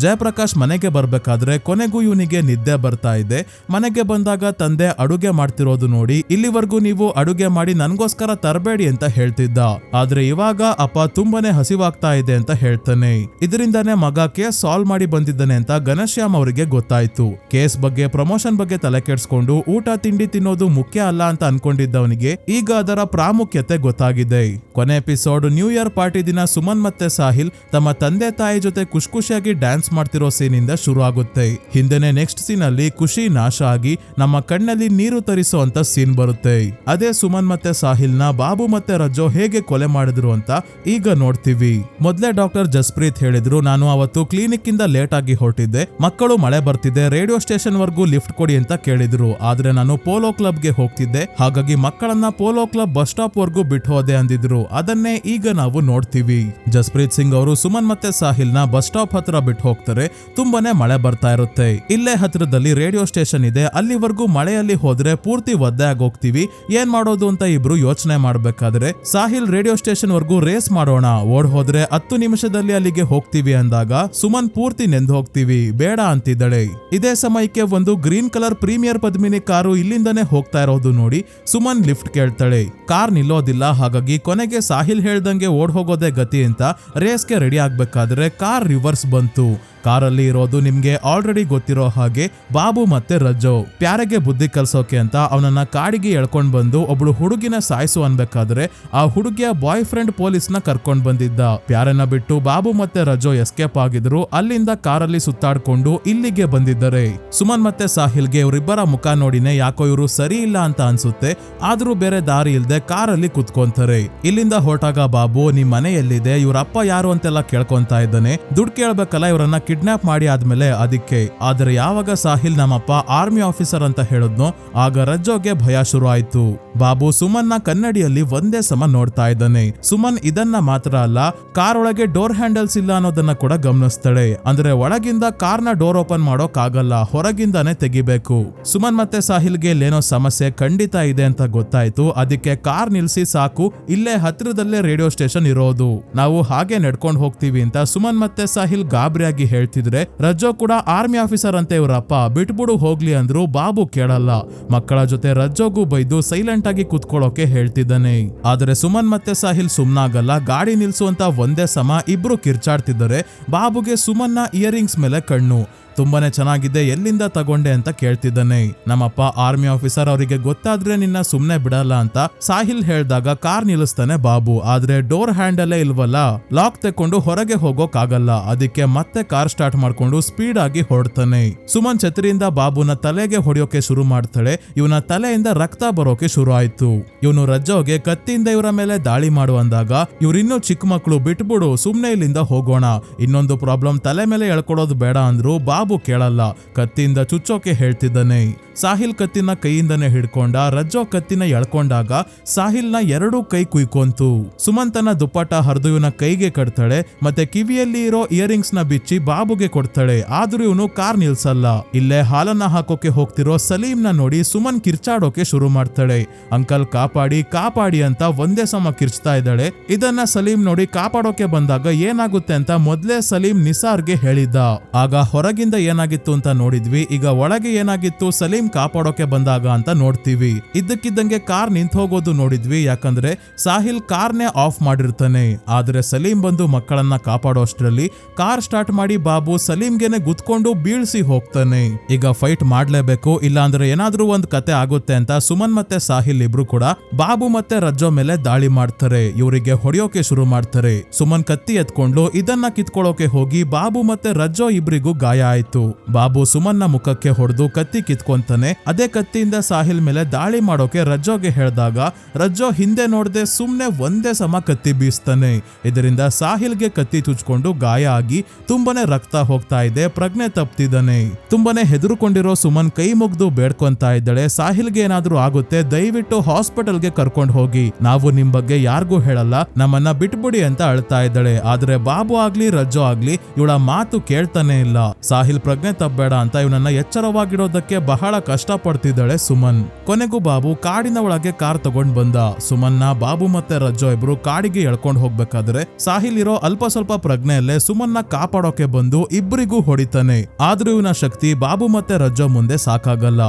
ಜಯಪ್ರಕಾಶ್ ಮನೆಗೆ ಬರ್ಬೇಕಾದ್ರೆ ಕೊನೆಗೂ ಇವನಿಗೆ ನಿದ್ದೆ ಬರ್ತಾ ಇದೆ. ಮನೆಗೆ ಬಂದಾಗ ತಂದೆ ಅಡುಗೆ ಮಾಡ್ತಿರೋದು ನೋಡಿ ಇಲ್ಲಿವರೆಗೂ ನೀವು ಅಡುಗೆ ಮಾಡಿ ನನ್ಗೋಸ್ಕರ ತರಬೇಡಿ ಅಂತ ಹೇಳ್ತಿದ್ದ, ಆದ್ರೆ ಇವಾಗ ಅಪ್ಪ ತುಂಬಾನೇ ಹಸಿವಾಗ್ತಾ ಇದೆ ಅಂತ ಹೇಳ್ತಾನೆ. ಇದರಿಂದಾನೇ ಮಗ ಕೇಸ್ ಸಾಲ್ವ್ ಮಾಡಿ ಬಂದಿದ್ದಾನೆ ಅಂತ ಘನಶ್ಯಾಮ್ ಅವರಿಗೆ ಗೊತ್ತಾಯ್ತು. ಕೇಸ್ ಬಗ್ಗೆ ಪ್ರಮೋಷನ್ ಬಗ್ಗೆ ತಲೆ ಕೆಡ್ಸ್ಕೊಂಡು ಊಟ ತಿಂಡಿ ತಿನ್ನೋದು ಮುಖ್ಯ ಅಲ್ಲ ಅಂತ ಅನ್ಕೊಂಡಿದ್ದವನಿಗೆ ಈಗ ಅದರ ಪ್ರಾಮುಖ್ಯತೆ ಗೊತ್ತಾಗಿದೆ. ಕೊನೆ ಎಪಿಸೋಡ್ ನ್ಯೂ ಇಯರ್ ಪಾರ್ಟಿ ದಿನ ಸುಮನ್ ಮತ್ತೆ ಸಾಹಿಲ್ ತಮ್ಮ ತಂದೆ ತಾಯಿ ಜೊತೆ ಖುಷಿಯಾಗಿ ಡ್ಯಾನ್ಸ್ ಮಾಡ್ತಿರೋ ಸೀನ್ ಇಂದ ಶುರು ಆಗುತ್ತೆ. ಹಿಂದೆನೆ ನೆಕ್ಸ್ಟ್ ಸೀನ್ ಅಲ್ಲಿ ಖುಷಿ ನಾಶ ಆಗಿ ನಮ್ಮ ಕಣ್ಣಲ್ಲಿ ನೀರು ತರಿಸೋ ಅಂತ ಸೀನ್ ಬರುತ್ತೆ. ಅದೇ ಸುಮನ್ ಮತ್ತೆ ಸಾಹಿಲ್ ನ ಬಾಬು ಮತ್ತೆ ರಜ್ಜೋ ಹೇಗೆ ಕೊಲೆ ಮಾಡಿದ್ರು ಅಂತ ಈಗ ನೋಡ್ತೀವಿ. ಮೊದ್ಲೇ ಡಾಕ್ಟರ್ ಜಸ್ಪ್ರೀತ್ ಹೇಳಿದ್ರು, ನಾನು ಅವತ್ತು ಕ್ಲಿನಿಕ್ ಇಂದ ಲೇಟ್ ಆಗಿ ಹೊರಟಿದ್ದೆ, ಮಕ್ಕಳು ಮಳೆ ಬರ್ತಿದೆ, ರೇಡಿಯೋ ಸ್ಟೇಷನ್ ವರ್ಗೂ ಲಿಫ್ಟ್ ಕೊಡಿ ಅಂತ ಕೇಳಿದ್ರು, ಆದ್ರೆ ನಾನು ಪೋಲೋ ಕ್ಲಬ್ ಗೆ ಹೋಗ್ತಿದ್ದೆ, ಹಾಗಾಗಿ ಮಕ್ಕಳನ್ನ ಪೋಲೋ ಕ್ಲಬ್ ಬಸ್ ಸ್ಟಾಪ್ ವರ್ಗೂ ಬಿಟ್ಟು ಹೋದೆ ಅಂದಿದ್ರು. ಅದನ್ನೇ ಈಗ ನಾವು ನೋಡ್ತೀವಿ. ಜಸ್ಪ್ರೀತ್ ಸಿಂಗ್ ಅವರು ಸುಮನ್ ಮತ್ತೆ ಸಾಹಿಲ್ ನ ಬಸ್ ಸ್ಟಾಪ್ ಹತ್ರ ಬಿಟ್ಟು ಹೋಗ್ತಾರೆ. ತುಂಬಾನೇ ಮಳೆ ಬರ್ತಾ ಇರುತ್ತೆ. ಇಲ್ಲೇ ಹತ್ರದಲ್ಲಿ ರೇಡಿಯೋ ಸ್ಟೇಷನ್ ಇದೆ. ಅಲ್ಲಿವರೆಗೂ ಮಳೆಯಲ್ಲಿ ಹೋದ್ರೆ ಪೂರ್ತಿ ಒದ್ದೆ ಆಗೋಗ್ತೀವಿ, ಏನ್ ಮಾಡೋದು ಅಂತ ಇಬ್ರು ಯೋಚನೆ ಮಾಡ್ಬೇಕಾದ್ರೆ ಸಾಹಿಲ್ ರೇಡಿಯೋ ಸ್ಟೇಷನ್ ವರ್ಗೂ ರೇಸ್ ಮಾಡೋಣ, ಓಡ್ ಹೋದ್ರೆ 10 ನಿಮಿಷದಲ್ಲಿ ಅಲ್ಲಿಗೆ ಹೋಗ್ತೀವಿ ಅಂದಾಗ ಸುಮನ್ ಪೂರ್ತಿ ನೆಂದು ಹೋಗ್ತೀವಿ, ಬೇಡ ಅಂತಿದ್ದಾಳೆ. ಇದೇ ಸಮಯಕ್ಕೆ ಒಂದು green colour premier Padmini car ಇಲ್ಲಿಂದಾನೆ ಹೋಗ್ತಾ ಇರೋದು ನೋಡಿ ಸುಮನ್ ಲಿಫ್ಟ್ ಕೇಳ್ತಾಳೆ. ಕಾರ್ ನಿಲ್ಲೋದಿಲ್ಲ. ಹಾಗಾಗಿ ಕೊನೆಗೆ ಸಾಹಿಲ್ ಹೇಳ್ದಂಗೆ ಓಡ್ ಹೋಗೋದೇ ಗತಿ ಅಂತ ರೇಸ್ಗೆ ರೆಡಿ ಆಗ್ಬೇಕಾದ್ರೆ ಕಾರ್ ರಿವರ್ಸ್ ಬಂತು. ಕಾರಲ್ಲಿ ಇರೋದು ನಿಮ್ಗೆ ಆಲ್ರೆಡಿ ಗೊತ್ತಿರೋ ಹಾಗೆ ಬಾಬು ಮತ್ತೆ ರಜ್ಜೋ. ಪ್ಯಾರೆಗೆ ಬುದ್ಧಿ ಕಲ್ಸೋಕೆ ಅಂತ ಅವನನ್ನ ಕಾಡಿಗೆ ಎಳ್ಕೊಂಡ್ ಬಂದು ಒಬ್ಳು ಹುಡುಗಿನ ಸಾಯಿಸು ಅನ್ಬೇಕಾದ್ರೆ ಆ ಹುಡುಗಿಯ ಬಾಯ್ ಫ್ರೆಂಡ್ ಪೊಲೀಸ್ನ ಕರ್ಕೊಂಡ್ ಬಂದಿದ್ದ. ಪ್ಯಾರನ್ನ ಬಿಟ್ಟು ಬಾಬು ಮತ್ತೆ ರಜ್ಜೋ ಎಸ್ಕೇಪ್ ಆಗಿದ್ರು. ಅಲ್ಲಿಂದ ಕಾರಲ್ಲಿ ಸುತ್ತಾಡ್ಕೊಂಡು ಇಲ್ಲಿಗೆ ಬಂದಿದ್ದಾರೆ. ಸುಮನ್ ಮತ್ತೆ ಸಾಹಿಲ್ಗೆ ಇವರಿಬ್ಬರ ಮುಖ ನೋಡಿನೇ ಯಾಕೋ ಇವರು ಸರಿ ಇಲ್ಲ ಅಂತ ಅನ್ಸುತ್ತೆ. ಆದ್ರೂ ಬೇರೆ ದಾರಿ ಇಲ್ದೆ ಕಾರಲ್ಲಿ ಕುತ್ಕೊಂತಾರೆ. ಇಲ್ಲಿಂದ ಹೊರಟಾಗ ಬಾಬು ನಿಮ್ ಮನೆ ಎಲ್ಲಿದೆ, ಇವ್ರಪ್ಪ ಯಾರು ಅಂತೆಲ್ಲ ಕೇಳ್ಕೊಂತಾ ಇದ್ದಾನೆ. ದುಡ್ಡು ಕೇಳ್ಬೇಕಲ್ಲ ಇವರನ್ನ ಕಿಡ್ನಾಪ್ ಮಾಡಿ ಆದ್ಮೇಲೆ ಅದಕ್ಕೆ. ಆದ್ರೆ ಯಾವಾಗ ಸಾಹಿಲ್ ನಮ್ಮಪ್ಪ ಆರ್ಮಿ ಆಫೀಸರ್ ಅಂತ ಹೇಳಿದ್ನೋ ಆಗ ರಜ್ಜೋಗೆ ಭಯ ಶುರು ಆಯ್ತು. ಬಾಬು ಸುಮನ್ನ ಕನ್ನಡಿಯಲ್ಲಿ ಒಂದೇ ಸಮ ನೋಡ್ತಾ ಇದ್ದಾನೆ. ಸುಮನ್ ಇದನ್ನ ಮಾತ್ರ ಅಲ್ಲ, ಕಾರ್ ಒಳಗೆ ಡೋರ್ ಹ್ಯಾಂಡಲ್ಸ್ ಇಲ್ಲ ಅನ್ನೋದನ್ನ ಕೂಡ ಗಮನಿಸ್ತಾಳೆ. ಅಂದ್ರೆ ಒಳಗಿಂದ ಕಾರ್ನ ಡೋರ್ ಓಪನ್ ಮಾಡೋಕ್ ಆಗಲ್ಲ, ಹೊರಗಿಂದಾನೆ ತೆಗಿಬೇಕು. ಸುಮನ್ ಮತ್ತೆ ಸಾಹಿಲ್ಗೆ ಇಲ್ಲೇನೋ ಸಮಸ್ಯೆ ಖಂಡಿತ ಇದೆ ಅಂತ ಗೊತ್ತಾಯ್ತು. ಅದಕ್ಕೆ ಕಾರ್ ನಿಲ್ಸಿ ಸಾಕು, ಇಲ್ಲೇ ಹತ್ರದಲ್ಲೇ ರೇಡಿಯೋ ಸ್ಟೇಷನ್ ಇರೋದು, ನಾವು ಹಾಗೆ ನಡ್ಕೊಂಡು ಹೋಗ್ತೀವಿ ಅಂತ ಸುಮನ್ ಮತ್ತೆ ಸಾಹಿಲ್ ಗಾಬರಿಯಾಗಿ ಹೇಳ್ತಿದ್ರೆ ರಜ್ಜೋ ಕೂಡ ಆರ್ಮಿ ಆಫೀಸರ್ ಅಂತ ಇವ್ರಪ್ಪ ಬಿಟ್ಬಿಡು ಹೋಗ್ಲಿ ಅಂದ್ರು. ಬಾಬು ಕೇಳಲ್ಲ. ಮಕ್ಕಳ ಜೊತೆ ರಜ್ಜೋಗೂ ಬೈದು ಸೈಲೆಂಟ್ ಆಗಿ ಕುತ್ಕೊಳ್ಳೋಕೆ ಹೇಳ್ತಿದ್ದಾನೆ. ಆದ್ರೆ ಸುಮನ್ ಮತ್ತೆ ಸಾಹಿಲ್ ಸುಮ್ನಾಗಲ್ಲ. ಗಾಡಿ ನಿಲ್ಸುವಂತ ಒಂದೇ ಸಮ ಇಬ್ರು ಕಿರ್ಚಾಡ್ತಿದ್ದಾರೆ. ಬಾಬುಗೆ ಸುಮನ್ನ ಇಯರಿಂಗ್ಸ್ ಮೇಲೆ ಕಣ್ಣು. ತುಂಬಾನೇ ಚೆನ್ನಾಗಿದೆ, ಎಲ್ಲಿಂದ ತಗೊಂಡೆ ಅಂತ ಕೇಳ್ತಿದ್ದಾನೆ. ನಮ್ಮಪ್ಪ ಆರ್ಮಿ ಆಫೀಸರ್, ಅವರಿಗೆ ಗೊತ್ತಾದ್ರೆ ನಿನ್ನ ಸುಮ್ನೆ ಬಿಡಲ್ಲ ಅಂತ ಸಾಹಿಲ್ ಹೇಳ್ದಾಗ ಕಾರ್ ನಿಲ್ಲಿಸ್ತಾನೆ ಬಾಬು. ಆದ್ರೆ ಡೋರ್ ಹ್ಯಾಂಡಲೇ ಇಲ್ವಲ್ಲ, ಲಾಕ್ ತೆಕೊಂಡು ಹೊರಗೆ ಹೋಗೋಕ್ ಆಗಲ್ಲ. ಅದಕ್ಕೆ ಮತ್ತೆ ಕಾರ್ ಸ್ಟಾರ್ಟ್ ಮಾಡ್ಕೊಂಡು ಸ್ಪೀಡ್ ಆಗಿ ಹೊರಡ್ತಾನೆ. ಸುಮನ್ ಛತ್ರಿಯಿಂದ ಬಾಬುನ ತಲೆಗೆ ಹೊಡೆಯೋಕೆ ಶುರು ಮಾಡ್ತಾಳೆ. ಇವನ ತಲೆಯಿಂದ ರಕ್ತ ಬರೋಕೆ ಶುರು ಆಯ್ತು. ಇವನು ರಜ್ಜೋಗೆ ಕತ್ತಿಯಿಂದ ಇವರ ಮೇಲೆ ದಾಳಿ ಮಾಡು ಅಂದಾಗ ಇವ್ರಿನ್ನೂ ಚಿಕ್ಕ ಮಕ್ಕಳು, ಬಿಟ್ಬಿಡು ಸುಮ್ನೆ ಇಲ್ಲಿಂದ ಹೋಗೋಣ. ಇನ್ನೊಂದು ಪ್ರಾಬ್ಲಮ್, ತಲೆ ಮೇಲೆ ಎಳ್ಕೊಡೋದು ಬೇಡ ಅಂದ್ರು. ಬಾಬು ಕೇಳಲ್ಲ, ಕತ್ತಿಯಿಂದ ಚುಚ್ಚೋಕೆ ಹೇಳ್ತಿದ್ದಾನೆ. ಸಾಹಿಲ್ ಕತ್ತಿನ ಕೈಯಿಂದನೇ ಹಿಡ್ಕೊಂಡ. ರಜ್ಜೋ ಕತ್ತಿನ ಎಳ್ಕೊಂಡಾಗ ಸಾಹಿಲ್ನ 2 ಕೈ ಕುಯ್ಕೊಂತು. ಸುಮಂತನ ದುಪ್ಪಟ್ಟ ಹರಿದು ಇವನ ಕೈಗೆ ಕಟ್ತಾಳೆ. ಮತ್ತೆ ಕಿವಿಯಲ್ಲಿ ಇರೋ ಇಯರಿಂಗ್ಸ್ ನ ಬಿಚ್ಚಿ ಬಾಬುಗೆ ಕೊಡ್ತಾಳೆ. ಆದ್ರೂ ಇವನು ಕಾರ್ ನಿಲ್ಸಲ್ಲ. ಇಲ್ಲೇ ಹಾಲನ್ನ ಹಾಕೋಕೆ ಹೋಗ್ತಿರೋ ಸಲೀಮ್ನ ನೋಡಿ ಸುಮನ್ ಕಿರ್ಚಾಡೋಕೆ ಶುರು ಮಾಡ್ತಾಳೆ. ಅಂಕಲ್ ಕಾಪಾಡಿ ಕಾಪಾಡಿ ಅಂತ ಒಂದೇ ಸಮ ಕಿರ್ಚ್ತಾ ಇದ್ದಾಳೆ. ಇದನ್ನ ಸಲೀಮ್ ನೋಡಿ ಕಾಪಾಡೋಕೆ ಬಂದಾಗ ಏನಾಗುತ್ತೆ ಅಂತ ಮೊದ್ಲೇ ಸಲೀಮ್ ನಿಸಾರ್ಗೆ ಹೇಳಿದ್ದ. ಆಗ ಹೊರಗಿಂದ ಏನಾಗಿತ್ತು ಅಂತ ನೋಡಿದ್ವಿ. ಈಗ ಒಳಗೆ ಏನಾಗಿತ್ತು ಸಲೀಮ್ ಕಾಪಾಡೋಕೆ ಬಂದಾಗ ಅಂತ ನೋಡ್ತೀವಿ. ಇದ್ದಕ್ಕಿದ್ದಂಗೆ ಕಾರ್ ನಿಂತು ಹೋಗೋದು ನೋಡಿದ್ವಿ. ಯಾಕಂದ್ರೆ ಸಾಹಿಲ್ ಕಾರ್ನೇ ಆಫ್ ಮಾಡಿರ್ತಾನೆ. ಆದ್ರೆ ಸಲೀಂ ಬಂದು ಮಕ್ಕಳನ್ನ ಕಾಪಾಡೋಷ್ಟ್ರಲ್ಲಿ ಕಾರ್ ಸ್ಟಾರ್ಟ್ ಮಾಡಿ ಬಾಬು ಸಲೀಂಗೆನೆ ಗುದ್ಕೊಂಡು ಬೀಳ್ಸಿ ಹೋಗ್ತಾನೆ. ಈಗ ಫೈಟ್ ಮಾಡ್ಲೇಬೇಕು, ಇಲ್ಲ ಅಂದ್ರೆ ಏನಾದ್ರೂ ಒಂದ್ ಕತೆ ಆಗುತ್ತೆ ಅಂತ ಸುಮನ್ ಮತ್ತೆ ಸಾಹಿಲ್ ಇಬ್ರು ಕೂಡ ಬಾಬು ಮತ್ತೆ ರಜ್ಜೋ ಮೇಲೆ ದಾಳಿ ಮಾಡ್ತಾರೆ. ಇವರಿಗೆ ಹೊಡೆಯೋಕೆ ಶುರು ಮಾಡ್ತಾರೆ. ಸುಮನ್ ಕತ್ತಿ ಎತ್ಕೊಂಡು ಇದನ್ನ ಕಿತ್ಕೊಳ್ಳೋಕೆ ಹೋಗಿ ಬಾಬು ಮತ್ತೆ ರಜ್ಜೋ ಇಬ್ರಿಗೂ ಗಾಯ ಆಯ್ತು. ಬಾಬು ಸುಮನ್ನ ಮುಖಕ್ಕೆ ಹೊಡೆದು ಕತ್ತಿ ಕಿತ್ಕೊಂತಾನೆ. ಅದೇ ಕತ್ತಿಯಿಂದ ಸಾಹಿಲ್ ಮೇಲೆ ದಾಳಿ ಮಾಡೋಕೆ ರಜ್ಜೋಗೆ ಹೇಳಿದಾಗ ರಜ್ಜೋ ಹಿಂದೆ ನೋಡದೆ ಸುಮ್ನೆ ಒಂದೇ ಸಮ ಕತ್ತಿ ಬೀಸ್ತಾನೆ. ಇದರಿಂದ ಸಾಹಿಲ್ಗೆ ಕತ್ತಿ ಚುಚ್ಕೊಂಡು ಗಾಯ ಆಗಿ ತುಂಬಾನೇ ರಕ್ತ ಹೋಗ್ತಾ ಇದೆ. ಪ್ರಜ್ಞೆ ತಪ್ತಿದ್ದಾನೆ. ತುಂಬಾನೇ ಹೆದರುಕೊಂಡಿರೋ ಸುಮನ್ ಕೈ ಮುಗ್ದು ಬೇಡ್ಕೊಂತಾ ಇದ್ದಾಳೆ. ಸಾಹಿಲ್ಗೆ ಏನಾದ್ರೂ ಆಗುತ್ತೆ, ದಯವಿಟ್ಟು ಹಾಸ್ಪಿಟಲ್ಗೆ ಕರ್ಕೊಂಡು ಹೋಗಿ, ನಾವು ನಿಮ್ ಬಗ್ಗೆ ಯಾರಿಗೂ ಹೇಳಲ್ಲ, ನಮ್ಮನ್ನ ಬಿಟ್ಬಿಡಿ ಅಂತ ಅಳ್ತಾ ಇದ್ದಾಳೆ. ಆದ್ರೆ ಬಾಬು ಆಗ್ಲಿ ರಜ್ಜೋ ಆಗ್ಲಿ ಇವಳ ಮಾತು ಕೇಳ್ತಾನೆ ಇಲ್ಲ. ಸಾಹಿಲ್ ಪ್ರಜ್ಞೆ ತಪ್ಪಬೇಡ ಅಂತ ಇವನನ್ನ ಎಚ್ಚರವಾಗಿಡೋದಕ್ಕೆ ಬಹಳ ಕಷ್ಟ ಪಡ್ತಿದ್ದಾಳೆ ಸುಮನ್. ಕೊನೆಗೂ ಬಾಬು ಕಾಡಿನ ಒಳಗೆ ಕಾರ್ ತಗೊಂಡ್ ಬಂದ. ಸುಮನ್ನ ಬಾಬು ಮತ್ತೆ ರಜ್ಜೋ ಇಬ್ರು ಕಾಡಿಗೆ ಎಳ್ಕೊಂಡ್ ಹೋಗ್ಬೇಕಾದ್ರೆ ಸಾಹಿಲ್ ಇರೋ ಅಲ್ಪ ಸ್ವಲ್ಪ ಪ್ರಜ್ಞೆಯಲ್ಲೇ ಸುಮನ್ನ ಕಾಪಾಡೋಕೆ ಬಂದು ಇಬ್ಬರಿಗೂ ಹೊಡಿತಾನೆ. ಆದ್ರೂ ಇವನ ಶಕ್ತಿ ಬಾಬು ಮತ್ತೆ ರಜ್ಜೋ ಮುಂದೆ ಸಾಕಾಗಲ್ಲ.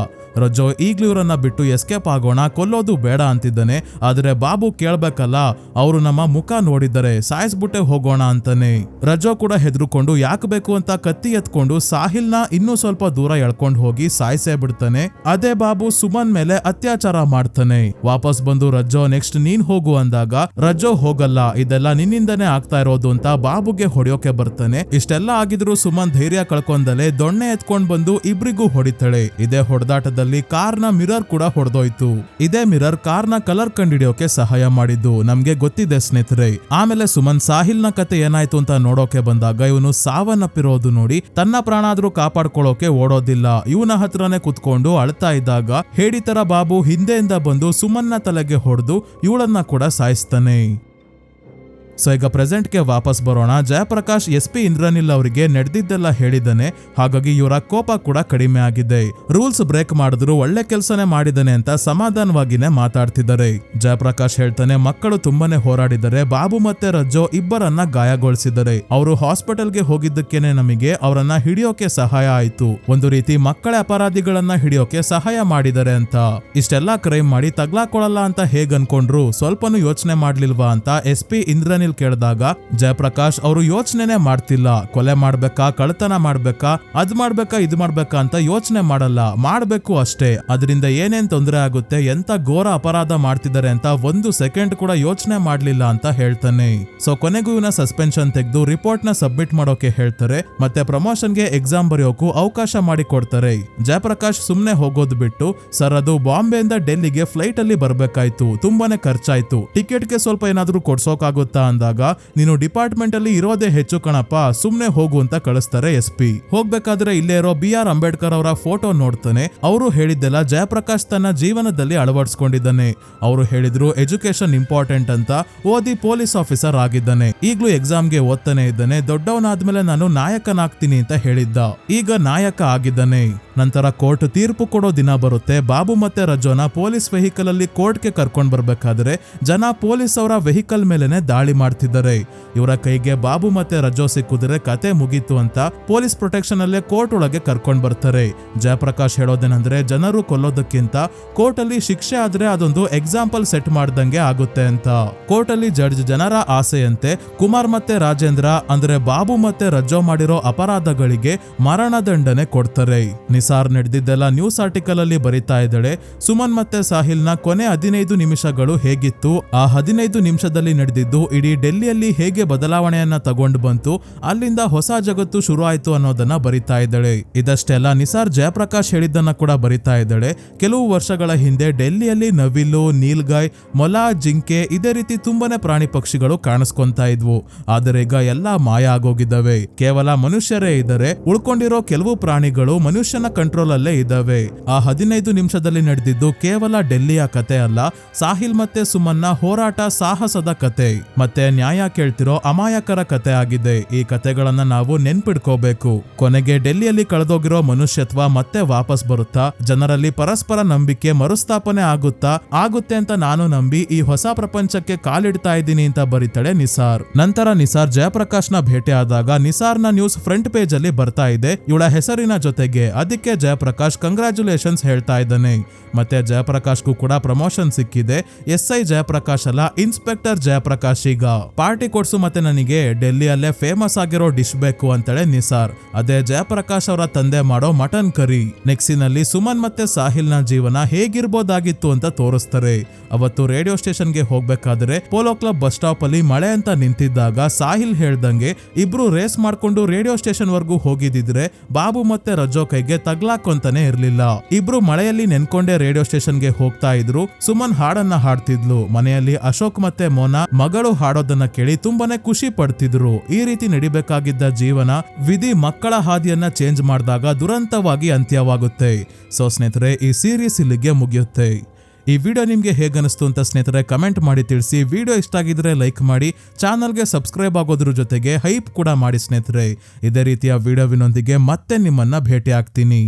ರಜ್ಜೋ ಈಗ್ಲೂ ಇವರನ್ನ ಬಿಟ್ಟು ಎಸ್ಕೇಪ್ ಆಗೋಣ, ಕೊಲ್ಲೋದು ಬೇಡ ಅಂತಿದ್ದಾನೆ. ಆದ್ರೆ ಬಾಬು ಕೇಳ್ಬೇಕಲ್ಲ, ಅವರು ನಮ್ಮ ಮುಖ ನೋಡಿದ್ದಾರೆ, ಸಾಯಿಸ್ಬಿಟ್ಟೆ ಹೋಗೋಣ ಅಂತಾನೆ. ರಜ್ಜೋ ಕೂಡ ಹೆದರ್ಕೊಂಡು ಯಾಕೆ ಬೇಕು ಅಂತ ಕತ್ತಿ ಎತ್ಕೊಂಡು ಸಾಹಿಲ್ನ ಇನ್ನೂ ಸ್ವಲ್ಪ ದೂರ ಎಳ್ಕೊಂಡು ಹೋಗಿ ಸಾಯಿಸೇ ಬಿಡ್ತಾನೆ. ಅದೇ ಬಾಬು ಸುಮನ್ ಮೇಲೆ ಅತ್ಯಾಚಾರ ಮಾಡ್ತಾನೆ. ವಾಪಸ್ ಬಂದು ರಜ್ಜೋ ನೆಕ್ಸ್ಟ್ ನೀನ್ ಹೋಗು ಅಂದಾಗ ರಜ್ಜೋ ಹೋಗಲ್ಲ, ಇದೆಲ್ಲ ನಿನ್ನಿಂದನೇ ಆಗ್ತಾ ಇರೋದು ಅಂತ ಬಾಬುಗೆ ಹೊಡೆಯೋಕೆ ಬರ್ತಾನೆ. ಇಷ್ಟೆಲ್ಲ ಆಗಿದ್ರು ಸುಮನ್ ಧೈರ್ಯ ಕಳ್ಕೊಂಡಲೆ ದೊಣ್ಣೆ ಎತ್ಕೊಂಡ್ ಬಂದು ಇಬ್ರಿಗೂ ಹೊಡಿತಾಳೆ. ಇದೇ ಹೊಡೆದಾಟದಲ್ಲಿ ಕಾರ್ನ ಮಿರರ್ ಕೂಡ ಹೊಡೆದೋಯ್ತು. ಇದೇ ಮಿರರ್ ಕಾರ್ನ ಕಲರ್ ಕಂಡಿಡಿಯೋಕೆ ಸಹಾಯ ಮಾಡಿದ್ದು ನಮ್ಗೆ ಗೊತ್ತಿದೆ ಸ್ನೇಹಿತರೆ. ಆಮೇಲೆ ಸುಮನ್ ಸಾಹಿಲ್ನ ಕತೆ ಏನಾಯ್ತು ಅಂತ ನೋಡೋಕೆ ಬಂದಾಗ ಇವನು ಸಾವನ್ನಪ್ಪಿರೋದು ನೋಡಿ ತನ್ನ ಪ್ರಾಣ ಆದ್ರೂ ಕಾಪಾಡ್ಕೊಳ್ಳೋಕೆ ಓಡೋದಿಲ್ಲ. ಇವನ ಹತ್ರನೇ ಕುತ್ಕೊಂಡು ಅಳ್ತಾ ಇದ್ದಾಗ ಹೇಡಿತರ ಬಾಬು ಹಿಂದೆಯಿಂದ ಬಂದು ಸುಮನ್ನ ತಲೆಗೆ ಹೊಡೆದು ಇವಳನ್ನ ಕೂಡ ಸಾಯಿಸ್ತಾನೆ. ಸೊ ಈಗ ಪ್ರೆಸೆಂಟ್ಗೆ ವಾಪಸ್ ಬರೋಣ. ಜಯಪ್ರಕಾಶ್ SP ಇಂದ್ರನಿಲ್ ಅವರಿಗೆ ನಡೆದಿದ್ದೆಲ್ಲ ಹೇಳಿದ್ದಾನೆ, ಹಾಗಾಗಿ ಇವರ ಕೋಪ ಕೂಡ ಕಡಿಮೆ ಆಗಿದೆ. ರೂಲ್ಸ್ ಬ್ರೇಕ್ ಮಾಡಿದ್ರು ಒಳ್ಳೆ ಕೆಲಸನೇ ಮಾಡಿದಾನೆ ಅಂತ ಸಮಾಧಾನವಾಗಿನೇ ಮಾತಾಡ್ತಿದ್ದಾರೆ. ಜಯಪ್ರಕಾಶ್ ಹೇಳ್ತಾನೆ, ಮಕ್ಕಳು ತುಂಬಾನೇ ಹೋರಾಡಿದ್ದಾರೆ, ಬಾಬು ಮತ್ತೆ ರಜ್ಜೋ ಇಬ್ಬರನ್ನ ಗಾಯಗೊಳಿಸಿದ್ದಾರೆ. ಅವರು ಹಾಸ್ಪಿಟಲ್ಗೆ ಹೋಗಿದ್ದಕ್ಕೇನೆ ನಮಗೆ ಅವರನ್ನ ಹಿಡಿಯೋಕೆ ಸಹಾಯ ಆಯ್ತು. ಒಂದು ರೀತಿ ಮಕ್ಕಳ ಅಪರಾಧಿಗಳನ್ನ ಹಿಡಿಯೋಕೆ ಸಹಾಯ ಮಾಡಿದ್ದಾರೆ ಅಂತ. ಇಷ್ಟೆಲ್ಲಾ ಕ್ರೈಮ್ ಮಾಡಿ ತಗ್ಲಾಕೊಳ್ಳಲ್ಲ ಅಂತ ಹೇಗ್ ಅನ್ಕೊಂಡ್ರು, ಸ್ವಲ್ಪನೂ ಯೋಚನೆ ಮಾಡ್ಲಿಲ್ವಾ ಅಂತ SP ಇಂದ್ರನಿಲ್ ಕೇಳಿದಾಗ ಜಯಪ್ರಕಾಶ್ ಅವರು ಯೋಚನೆನೇ ಮಾಡ್ತಿಲ್ಲ. ಕೊಲೆ ಮಾಡ್ಬೇಕಾ, ಕಳ್ತನ ಮಾಡ್ಬೇಕಾ, ಅದ್ ಮಾಡ್ಬೇಕಾ, ಇದ್ ಮಾಡ್ಬೇಕಾ ಅಂತ ಯೋಚನೆ ಮಾಡಲ್ಲ, ಮಾಡ್ಬೇಕು ಅಷ್ಟೇ. ಅದರಿಂದ ಏನೇನ್ ತೊಂದರೆ ಆಗುತ್ತೆ, ಎಂತ ಘೋರ ಅಪರಾಧ ಮಾಡ್ತಿದ್ದಾರೆ ಅಂತ 1 ಸೆಕೆಂಡ್ ಕೂಡ ಯೋಚನೆ ಮಾಡ್ಲಿಲ್ಲ ಅಂತ ಹೇಳ್ತಾನೆ. ಸೊ ಕೊನೆಗೂ ಇವನ ಸಸ್ಪೆನ್ಷನ್ ತೆಗೆದು ರಿಪೋರ್ಟ್ ನ ಸಬ್ಮಿಟ್ ಮಾಡೋಕೆ ಹೇಳ್ತಾರೆ. ಮತ್ತೆ ಪ್ರಮೋಷನ್ಗೆ ಎಕ್ಸಾಮ್ ಬರೆಯೋಕು ಅವಕಾಶ ಮಾಡಿ ಕೊಡ್ತಾರೆ. ಜಯಪ್ರಕಾಶ್ ಸುಮ್ನೆ ಹೋಗೋದು ಬಿಟ್ಟು, ಸರ್ ಅದು ಬಾಂಬೆಯಿಂದ ಡೆಲ್ಲಿಗೆ ಫ್ಲೈಟ್ ಅಲ್ಲಿ ಬರ್ಬೇಕಾಯ್ತು, ತುಂಬಾನೇ ಖರ್ಚಾಯ್ತು, ಟಿಕೆಟ್ಗೆ ಸ್ವಲ್ಪ ಏನಾದ್ರೂ ಕೊಡ್ಸೋಕಾಗುತ್ತಾ ಅಂದಾಗ, ನೀನು ಡಿಪಾರ್ಟ್ಮೆಂಟ್ ಅಲ್ಲಿ ಇರೋದೇ ಹೆಚ್ಚು ಕಣಪ್ಪ, ಸುಮ್ನೆ ಹೋಗು ಅಂತ ಕಳಿಸ್ತಾರೆ SP. ಹೋಗ್ಬೇಕಾದ್ರೆ ಇಲ್ಲೇ ಇರೋ BR ಅಂಬೇಡ್ಕರ್ ಅವರ ಫೋಟೋ ನೋಡ್ತಾನೆ. ಅವರು ಹೇಳಿದ್ದೆಲ್ಲ ಜಯಪ್ರಕಾಶ್ ತನ್ನ ಜೀವನದಲ್ಲಿ ಅಳವಡಿಸ್ಕೊಂಡಿದ್ದಾನೆ. ಅವರು ಹೇಳಿದ್ರು ಎಜುಕೇಶನ್ ಇಂಪಾರ್ಟೆಂಟ್ ಅಂತ, ಓದಿ ಪೊಲೀಸ್ ಆಫೀಸರ್ ಆಗಿದ್ದಾನೆ. ಈಗ್ಲೂ ಎಕ್ಸಾಮ್ಗೆ ಓದ್ತಾನೆ ಇದ್ದಾನೆ. ದೊಡ್ಡವನಾದ್ಮೇಲೆ ನಾನು ನಾಯಕನಾಗ್ತೀನಿ ಅಂತ ಹೇಳಿದ್ದ, ಈಗ ನಾಯಕ ಆಗಿದ್ದಾನೆ. ನಂತರ ಕೋರ್ಟ್ ತೀರ್ಪು ಕೊಡೋ ದಿನ ಬರುತ್ತೆ. ಬಾಬು ಮತ್ತೆ ರಜ್ಜೋನ ಪೊಲೀಸ್ ವೆಹಿಕಲ್ ಅಲ್ಲಿ ಕೋರ್ಟ್ಗೆ ಕರ್ಕೊಂಡ್ ಬರ್ಬೇಕಾದ್ರೆ ಜನ ಪೊಲೀಸ್ ಅವರ ವೆಹಿಕಲ್ ಮೇಲೆನೆ ದಾಳಿ ಮಾಡ್ತಿದ್ದಾರೆ. ಇವರ ಕೈಗೆ ಬಾಬು ಮತ್ತೆ ರಜ್ಜೋ ಸಿಕ್ಕಿದ್ರೆ ಕತೆ ಮುಗೀತು ಅಂತ ಪೊಲೀಸ್ ಪ್ರೊಟೆಕ್ಷನ್ ಅಲ್ಲೇ ಕೋರ್ಟ್ ಒಳಗೆ ಕರ್ಕೊಂಡ್ ಬರ್ತಾರೆ. ಜಯಪ್ರಕಾಶ್ ಹೇಳೋದೇನಂದ್ರೆ, ಜನರು ಕೊಲ್ಲೋದಕ್ಕಿಂತ ಕೋರ್ಟ್ ಅಲ್ಲಿ ಶಿಕ್ಷೆ ಆದ್ರೆ ಅದೊಂದು ಎಕ್ಸಾಂಪಲ್ ಸೆಟ್ ಮಾಡ್ದಂಗೆ ಆಗುತ್ತೆ ಅಂತ. ಕೋರ್ಟ್ ಅಲ್ಲಿ ಜಡ್ಜ್ ಜನರ ಆಸೆಯಂತೆ ಕುಮಾರ್ ಮತ್ತೆ ರಾಜೇಂದ್ರ ಅಂದ್ರೆ ಬಾಬು ಮತ್ತೆ ರಜ್ಜೋ ಮಾಡಿರೋ ಅಪರಾಧಗಳಿಗೆ ಮರಣದಂಡನೆ ಕೊಡ್ತಾರೆ. ನಿಸಾರ್ ನಡೆದಿದ್ದೆಲ್ಲ ನ್ಯೂಸ್ ಆರ್ಟಿಕಲ್ ಅಲ್ಲಿ ಬರಿತಾ ಇದ್ದಾಳೆ. ಸುಮನ್ ಮತ್ತೆ ಸಾಹಿಲ್ ನ ಕೊನೆ 15 ನಿಮಿಷಗಳು ಹೇಗಿತ್ತು, ಆ 15 ನಿಮಿಷದಲ್ಲಿ ನಡೆದಿದ್ದು ಇಡೀ ಡೆಲ್ಲಿಯಲ್ಲಿ ಹೇಗೆ ಬದಲಾವಣೆಯನ್ನ ತಗೊಂಡು ಬಂತು, ಅಲ್ಲಿಂದ ಹೊಸ ಜಗತ್ತು ಶುರು ಆಯ್ತು ಅನ್ನೋದನ್ನ ಬರಿತಾ ಇದ್ದಾಳೆ. ಇದಷ್ಟೇ ಅಲ್ಲ, ನಿಸಾರ್ ಜಯಪ್ರಕಾಶ್ ಹೇಳಿದ್ದನ್ನ ಕೂಡ ಬರಿತಾ ಇದ್ದಾಳೆ. ಕೆಲವು ವರ್ಷಗಳ ಹಿಂದೆ ಡೆಲ್ಲಿಯಲ್ಲಿ ನವಿಲು, ನೀಲ್ಗಾಯ್, ಮೊಲ, ಜಿಂಕೆ ಇದೇ ರೀತಿ ತುಂಬಾನೇ ಪ್ರಾಣಿ ಪಕ್ಷಿಗಳು ಕಾಣಿಸ್ಕೊಂತಾ ಇದ್ವು. ಆದರೆ ಈಗ ಎಲ್ಲಾ ಮಾಯ ಆಗೋಗಿದ್ದಾವೆ. ಕೇವಲ ಮನುಷ್ಯರೇ ಇದ್ದಾರೆ. ಉಳ್ಕೊಂಡಿರೋ ಕೆಲವು ಪ್ರಾಣಿಗಳು ಮನುಷ್ಯನ ಕಂಟ್ರೋಲ್ ಅಲ್ಲೇ ಇದ್ದಾವೆ. ಆ 15 ನಿಮಿಷದಲ್ಲಿ ನಡೆದಿದ್ದು ಕೇವಲ ಡೆಲ್ಲಿಯ ಕತೆ ಅಲ್ಲ, ಸಾಹಿಲ್ ಮತ್ತೆ ಸುಮನ್ನ ಹೋರಾಟ, ಸಾಹಸದ ಕತೆ ಮತ್ತೆ ನ್ಯಾಯ ಕೇಳ್ತಿರೋ ಅಮಾಯಕರ ಕತೆ ಆಗಿದೆ. ಈ ಕತೆಗಳನ್ನ ನಾವು ನೆನ್ಪಿಡ್ಕೋಬೇಕು. ಕೊನೆಗೆ ಡೆಲ್ಲಿಯಲ್ಲಿ ಕಳೆದೋಗಿರೋ ಮನುಷ್ಯತ್ವ ಮತ್ತೆ ವಾಪಸ್ ಬರುತ್ತಾ, ಜನರಲ್ಲಿ ಪರಸ್ಪರ ನಂಬಿಕೆ ಮರುಸ್ಥಾಪನೆ ಆಗುತ್ತೆ ಅಂತ ನಾನು ನಂಬಿ ಈ ಹೊಸ ಪ್ರಪಂಚಕ್ಕೆ ಕಾಲಿಡ್ತಾ ಇದ್ದೀನಿ ಅಂತ ಬರೀತಾಳೆ ನಿಸಾರ್. ನಂತರ ನಿಸಾರ್ ಜಯಪ್ರಕಾಶ್ ನ ಭೇಟಿ ಆದಾಗ ನಿಸಾರ್ ನ ನ್ಯೂಸ್ ಫ್ರಂಟ್ ಪೇಜ್ ಅಲ್ಲಿ ಬರ್ತಾ ಇದೆ ಇವಳ ಹೆಸರಿನ ಜೊತೆಗೆ. ಅದಕ್ಕೆ ಜಯಪ್ರಕಾಶ್ ಕಂಗ್ರಾಚುಲೇಷನ್ಸ್ ಹೇಳ್ತಾ ಇದ್ದಾನೆ. ಮತ್ತೆ ಜಯಪ್ರಕಾಶ್ಗೂ ಕೂಡ ಪ್ರಮೋಷನ್ ಸಿಕ್ಕಿದೆ. SI ಜಯಪ್ರಕಾಶ್ ಅಲ್ಲ, ಇನ್ಸ್ಪೆಕ್ಟರ್ ಜಯಪ್ರಕಾಶ್. ಈಗ ಪಾರ್ಟಿ ಕೊಡ್ಸು, ಮತ್ತೆ ನನಗೆ ಡೆಲ್ಲಿಯಲ್ಲೇ ಫೇಮಸ್ ಆಗಿರೋ ಡಿಶ್ ಬೇಕು ಅಂತಾಳೆ ನಿಸಾರ್. ಅದೇ ಜಯಪ್ರಕಾಶ್ ಅವರ ತಂದೆ ಮಾಡೋ ಮಟನ್ ಕರಿ. ನೆಕ್ಸ್ಟಿನಲ್ಲಿ ಸುಮನ್ ಮತ್ತೆ ಸಾಹಿಲ್ ನ ಜೀವನ ಹೇಗಿರ್ಬೋದಾಗಿತ್ತು ಅಂತ ತೋರಿಸ್ತಾರೆ. ಅವತ್ತು ರೇಡಿಯೋ ಸ್ಟೇಷನ್ಗೆ ಹೋಗ್ಬೇಕಾದ್ರೆ ಪೋಲೋ ಕ್ಲಬ್ ಬಸ್ ಸ್ಟಾಪ್ ಅಲ್ಲಿ ಮಳೆ ಅಂತ ನಿಂತಿದ್ದಾಗ ಸಾಹಿಲ್ ಹೇಳ್ದಂಗೆ ಇಬ್ರು ರೇಸ್ ಮಾಡ್ಕೊಂಡು ರೇಡಿಯೋ ಸ್ಟೇಷನ್ ವರ್ಗೂ ಹೋಗಿದ್ರೆ ಬಾಬು ಮತ್ತೆ ರಜ್ಜೋ ಕೈಗೆ ತಗ್ಲಾಕೊಂತಾನೆ ಇರ್ಲಿಲ್ಲ. ಇಬ್ರು ಮಳೆಯಲ್ಲಿ ನೆನ್ಕೊಂಡೆ ರೇಡಿಯೋ ಸ್ಟೇಷನ್ಗೆ ಹೋಗ್ತಾ ಇದ್ರು. ಸುಮನ್ ಹಾಡನ್ನ ಹಾಡ್ತಿದ್ಲು. ಮನೆಯಲ್ಲಿ ಅಶೋಕ್ ಮತ್ತೆ ಮೋನಾ ಮಗಳು ಹಾಡೋದನ್ನ ಕೇಳಿ ತುಂಬಾನೇ ಖುಷಿ ಪಡ್ತಿದ್ರು. ಈ ರೀತಿ ನಡಿಬೇಕಾಗಿದ್ದ ಜೀವನ ವಿಧಿ ಮಕ್ಕಳ ಹಾದಿಯನ್ನ ಚೇಂಜ್ ಮಾಡಿದಾಗ ದುರಂತವಾಗಿ ಅಂತ್ಯವಾಗುತ್ತೆ. ಸೊ ಸ್ನೇಹಿತರೆ, ಈ ಸೀರೀಸ್ ಇಲ್ಲಿಗೆ ಮುಗಿಯುತ್ತೆ. ಈ ವಿಡಿಯೋ ನಿಮ್ಗೆ ಹೇಗನಿಸ್ತು ಅಂತ ಸ್ನೇಹಿತರೆ ಕಮೆಂಟ್ ಮಾಡಿ ತಿಳಿಸಿ. ವಿಡಿಯೋ ಇಷ್ಟ ಆಗಿದ್ರೆ ಲೈಕ್ ಮಾಡಿ, ಚಾನಲ್ಗೆ ಸಬ್ಸ್ಕ್ರೈಬ್ ಆಗೋದ್ರ ಜೊತೆಗೆ ಹೈಪ್ ಕೂಡ ಮಾಡಿ ಸ್ನೇಹಿತರೆ. ಇದೇ ರೀತಿಯ ವಿಡಿಯೋವಿನೊಂದಿಗೆ ಮತ್ತೆ ನಿಮ್ಮನ್ನ ಭೇಟಿ ಆಗ್ತೀನಿ.